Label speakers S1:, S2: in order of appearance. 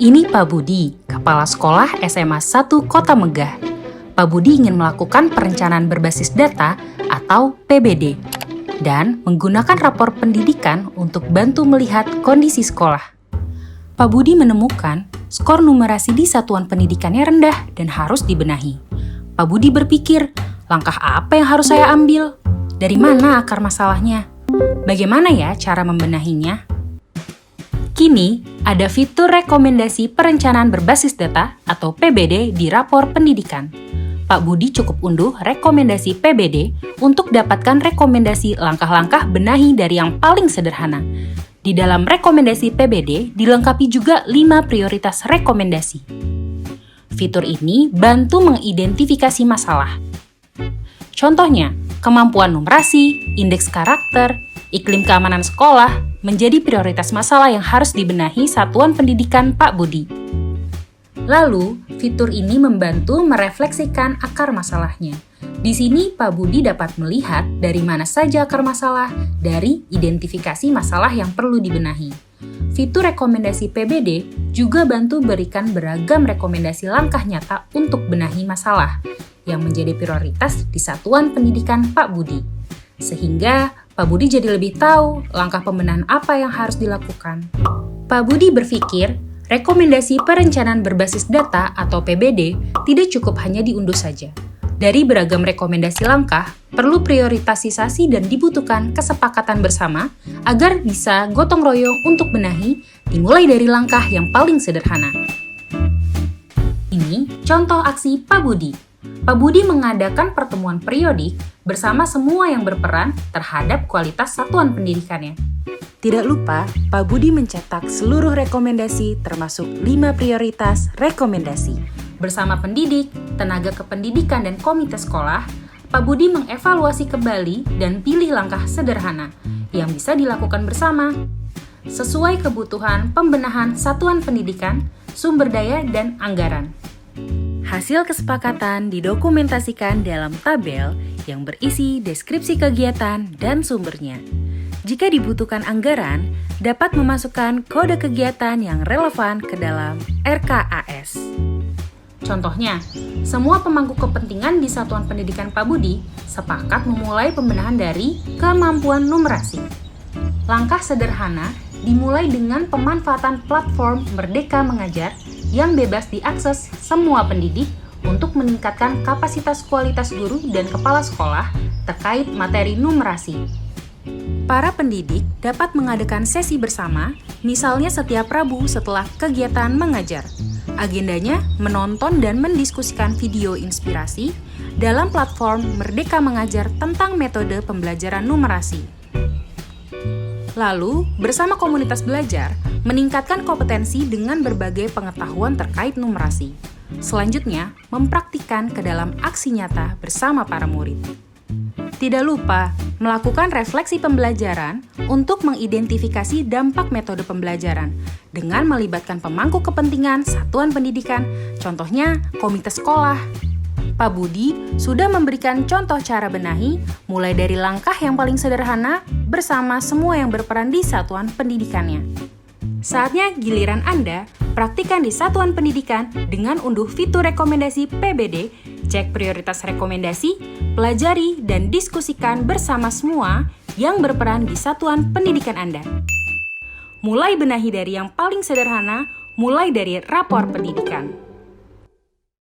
S1: Ini Pak Budi, Kepala Sekolah SMA 1 Kota Megah. Pak Budi ingin melakukan perencanaan berbasis data atau PBD dan menggunakan rapor pendidikan untuk bantu melihat kondisi sekolah. Pak Budi menemukan skor numerasi di satuan pendidikannya rendah dan harus dibenahi. Pak Budi berpikir, langkah apa yang harus saya ambil? Dari mana akar masalahnya? Bagaimana ya cara membenahinya? Kini, ada fitur rekomendasi perencanaan berbasis data atau PBD di rapor pendidikan. Pak Budi cukup unduh rekomendasi PBD untuk dapatkan rekomendasi langkah-langkah benahi dari yang paling sederhana. Di dalam rekomendasi PBD dilengkapi juga 5 prioritas rekomendasi. Fitur ini bantu mengidentifikasi masalah. Contohnya, kemampuan numerasi, indeks karakter, iklim keamanan sekolah menjadi prioritas masalah yang harus dibenahi satuan pendidikan Pak Budi. Lalu, fitur ini membantu merefleksikan akar masalahnya. Di sini Pak Budi dapat melihat dari mana saja akar masalah dari identifikasi masalah yang perlu dibenahi. Fitur rekomendasi PBD juga bantu berikan beragam rekomendasi langkah nyata untuk benahi masalah yang menjadi prioritas di satuan pendidikan Pak Budi. Sehingga Pak Budi jadi lebih tahu langkah pembenahan apa yang harus dilakukan. Pak Budi berpikir, rekomendasi perencanaan berbasis data atau PBD tidak cukup hanya diunduh saja. Dari beragam rekomendasi langkah, perlu prioritasisasi dan dibutuhkan kesepakatan bersama agar bisa gotong royong untuk benahi, dimulai dari langkah yang paling sederhana. Ini contoh aksi Pak Budi. Pak Budi mengadakan pertemuan periodik bersama semua yang berperan terhadap kualitas satuan pendidikannya. Tidak lupa, Pak Budi mencetak seluruh rekomendasi termasuk 5 prioritas rekomendasi. Bersama pendidik, tenaga kependidikan dan komite sekolah, Pak Budi mengevaluasi kembali dan pilih langkah sederhana yang bisa dilakukan bersama sesuai kebutuhan pembenahan satuan pendidikan, sumber daya, dan anggaran. Hasil kesepakatan didokumentasikan dalam tabel yang berisi deskripsi kegiatan dan sumbernya. Jika dibutuhkan anggaran, dapat memasukkan kode kegiatan yang relevan ke dalam RKAS. Contohnya, semua pemangku kepentingan di Satuan Pendidikan Pak Budi sepakat memulai pembenahan dari kemampuan numerasi. Langkah sederhana dimulai dengan pemanfaatan platform Merdeka Mengajar yang bebas diakses semua pendidik untuk meningkatkan kapasitas kualitas guru dan kepala sekolah terkait materi numerasi. Para pendidik dapat mengadakan sesi bersama, misalnya setiap Rabu setelah kegiatan mengajar. Agendanya menonton dan mendiskusikan video inspirasi dalam platform Merdeka Mengajar tentang metode pembelajaran numerasi. Lalu, bersama komunitas belajar, meningkatkan kompetensi dengan berbagai pengetahuan terkait numerasi. Selanjutnya, mempraktikkan ke dalam aksi nyata bersama para murid. Tidak lupa, melakukan refleksi pembelajaran untuk mengidentifikasi dampak metode pembelajaran dengan melibatkan pemangku kepentingan satuan pendidikan, contohnya komite sekolah. Pak Budi sudah memberikan contoh cara benahi, mulai dari langkah yang paling sederhana bersama semua yang berperan di satuan pendidikannya. Saatnya giliran Anda praktikan di satuan pendidikan dengan unduh fitur rekomendasi PBD, cek prioritas rekomendasi, pelajari dan diskusikan bersama semua yang berperan di satuan pendidikan Anda. Mulai benahi dari yang paling sederhana, mulai dari rapor pendidikan.